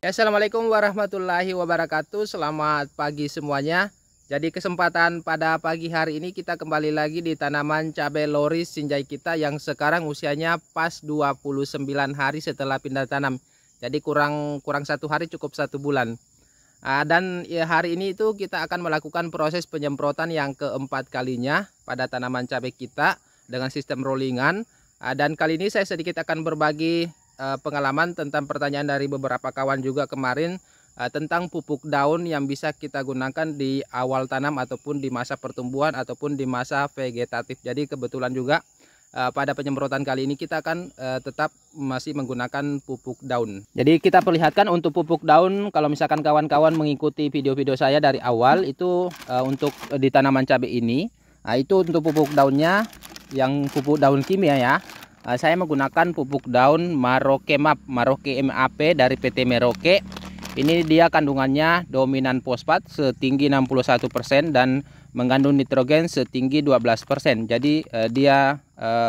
Assalamualaikum warahmatullahi wabarakatuh. Selamat pagi semuanya. Jadi kesempatan pada pagi hari ini kita kembali lagi di tanaman cabai loris sinjai kita yang sekarang usianya pas 29 hari setelah pindah tanam. Jadi kurang satu hari, cukup 1 bulan. Dan ya, hari ini itu kita akan melakukan proses penyemprotan yang keempat kalinya pada tanaman cabai kita dengan sistem rollingan. Dan kali ini saya sedikit akan berbagi pengalaman tentang pertanyaan dari beberapa kawan juga kemarin tentang pupuk daun yang bisa kita gunakan di awal tanam ataupun di masa pertumbuhan ataupun di masa vegetatif. Jadi kebetulan juga pada penyemprotan kali ini kita akan tetap masih menggunakan pupuk daun. Jadi kita perlihatkan untuk pupuk daun, kalau misalkan kawan-kawan mengikuti video-video saya dari awal itu untuk di tanaman cabai ini, itu untuk pupuk daunnya yang pupuk daun kimia ya. Saya menggunakan pupuk daun Maroke MAP dari PT Merauke. Ini dia kandungannya dominan fosfat setinggi 61% dan mengandung nitrogen setinggi 12%. Jadi dia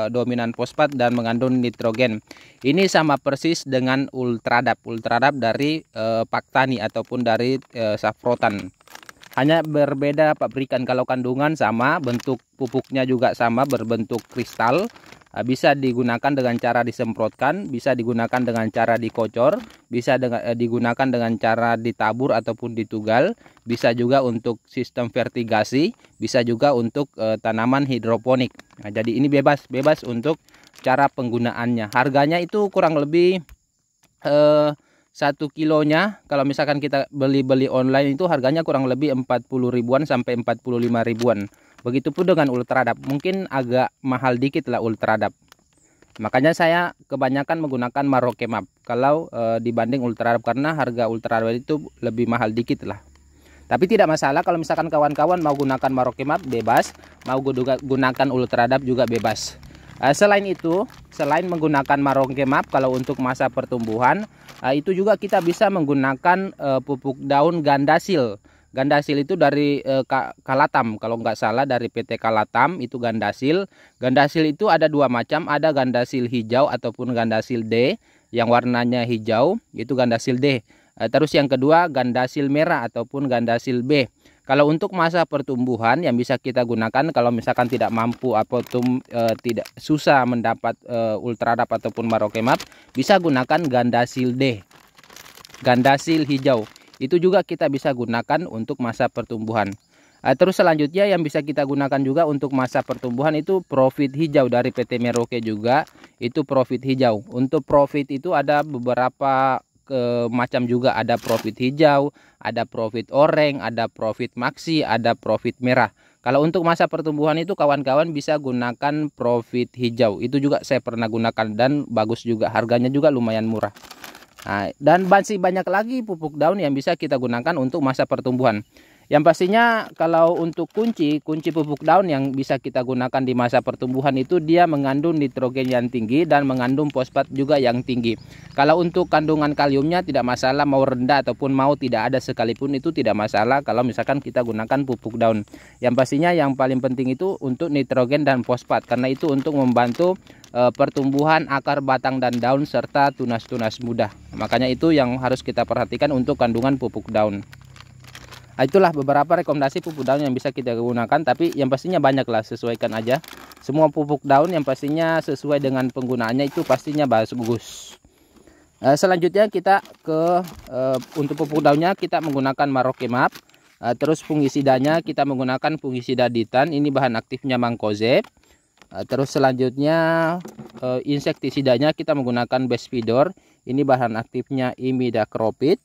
dominan fosfat dan mengandung nitrogen. Ini sama persis dengan Ultradap dari Paktani ataupun dari Safrotan. Hanya berbeda pabrikan. Kalau kandungan sama, bentuk pupuknya juga sama, berbentuk kristal. Bisa digunakan dengan cara disemprotkan, bisa digunakan dengan cara dikocor, bisa digunakan dengan cara ditabur ataupun ditugal, bisa juga untuk sistem vertigasi, bisa juga untuk tanaman hidroponik. Nah, jadi ini bebas untuk cara penggunaannya. Harganya itu kurang lebih 1 kilonya, kalau misalkan kita beli online itu harganya kurang lebih 40 ribuan sampai 45 ribuan. Begitupun dengan Ultradap, mungkin agak mahal dikit lah Ultradap. Makanya saya kebanyakan menggunakan Maroke MAP kalau dibanding Ultradap, karena harga Ultradap itu lebih mahal dikit lah. Tapi tidak masalah kalau misalkan kawan-kawan mau gunakan Maroke MAP bebas, mau gunakan Ultradap juga bebas. Selain itu, selain menggunakan Maroke MAP kalau untuk masa pertumbuhan, itu juga kita bisa menggunakan pupuk daun Gandasil. Gandasil itu dari Kalatam, kalau nggak salah dari PT Kalatam itu Gandasil. Gandasil itu ada dua macam, ada Gandasil hijau ataupun Gandasil D yang warnanya hijau, itu Gandasil D. Terus yang kedua Gandasil merah ataupun Gandasil B. Kalau untuk masa pertumbuhan yang bisa kita gunakan kalau misalkan tidak mampu ataupun tidak susah mendapat Ultradap ataupun Maroke MAP, bisa gunakan Gandasil D, Gandasil hijau. Itu juga kita bisa gunakan untuk masa pertumbuhan. Terus selanjutnya yang bisa kita gunakan juga untuk masa pertumbuhan itu Profit hijau dari PT Merauke juga, itu Profit hijau. Untuk Profit itu ada beberapa macam juga, ada Profit hijau, ada Profit oranye, ada Profit maxi, ada Profit merah. Kalau untuk masa pertumbuhan itu kawan-kawan bisa gunakan Profit hijau. Itu juga saya pernah gunakan dan bagus juga, harganya juga lumayan murah. Nah, dan masih banyak lagi pupuk daun yang bisa kita gunakan untuk masa pertumbuhan. Yang pastinya kalau untuk kunci pupuk daun yang bisa kita gunakan di masa pertumbuhan itu dia mengandung nitrogen yang tinggi dan mengandung fosfat juga yang tinggi. Kalau untuk kandungan kaliumnya tidak masalah, mau rendah ataupun mau tidak ada sekalipun itu tidak masalah kalau misalkan kita gunakan pupuk daun. Yang pastinya yang paling penting itu untuk nitrogen dan fosfat, karena itu untuk membantu pertumbuhan akar, batang dan daun serta tunas-tunas muda. Makanya itu yang harus kita perhatikan untuk kandungan pupuk daun. Itulah beberapa rekomendasi pupuk daun yang bisa kita gunakan, tapi yang pastinya banyak lah, sesuaikan aja. Semua pupuk daun yang pastinya sesuai dengan penggunaannya itu pastinya bagus. Selanjutnya kita ke untuk pupuk daunnya kita menggunakan Maroke MAP. Terus fungisidanya kita menggunakan fungisida Ditan, ini bahan aktifnya Mancozeb. Terus selanjutnya insektisidanya kita menggunakan Bespidor, ini bahan aktifnya Imidacloprid.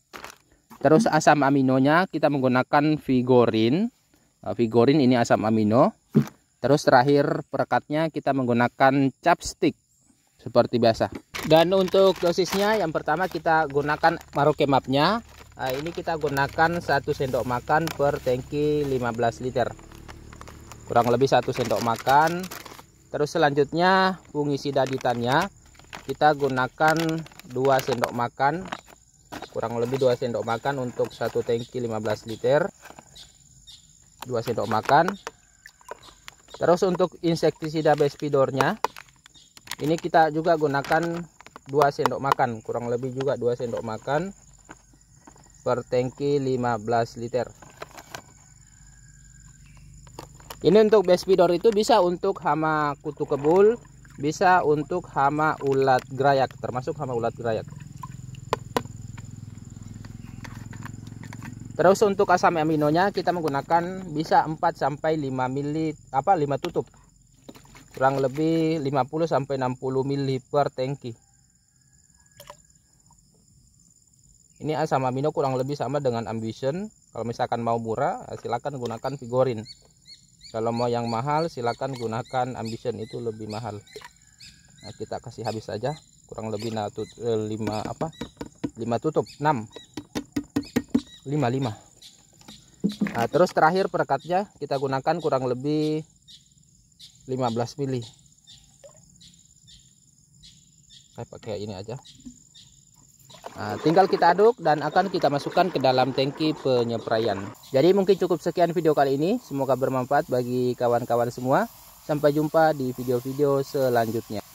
Terus asam aminonya kita menggunakan Vigorin. Vigorin ini asam amino. Terus terakhir perekatnya kita menggunakan Capstick seperti biasa. Dan untuk dosisnya yang pertama kita gunakan Maroke MAP-nya. Ini kita gunakan 1 sendok makan per tangki 15 liter. Kurang lebih 1 sendok makan. Terus selanjutnya fungisida Ditannya kita gunakan 2 sendok makan. Kurang lebih 2 sendok makan untuk 1 tangki 15 liter. 2 sendok makan. Terus untuk insektisida Bespidornya ini kita juga gunakan 2 sendok makan, kurang lebih juga 2 sendok makan. per tangki 15 liter. Ini untuk bespidor itu bisa untuk hama kutu kebul, bisa untuk hama ulat gerayak, termasuk hama ulat gerayak. Terus untuk asam aminonya kita menggunakan bisa 4 sampai 5 mili 5 tutup. Kurang lebih 50 sampai 60 mili per tangki. Ini asam amino kurang lebih sama dengan Ambition. Kalau misalkan mau murah, silakan gunakan Vigorin. Kalau mau yang mahal, silakan gunakan Ambition, itu lebih mahal. Nah, kita kasih habis saja, kurang lebih 5 tutup 6 5. Nah, terus terakhir perekatnya kita gunakan kurang lebih 15 mili. Saya pakai ini aja. Nah, tinggal kita aduk dan akan kita masukkan ke dalam tangki penyepraian. Jadi mungkin cukup sekian video kali ini. Semoga bermanfaat bagi kawan-kawan semua. Sampai jumpa di video-video selanjutnya.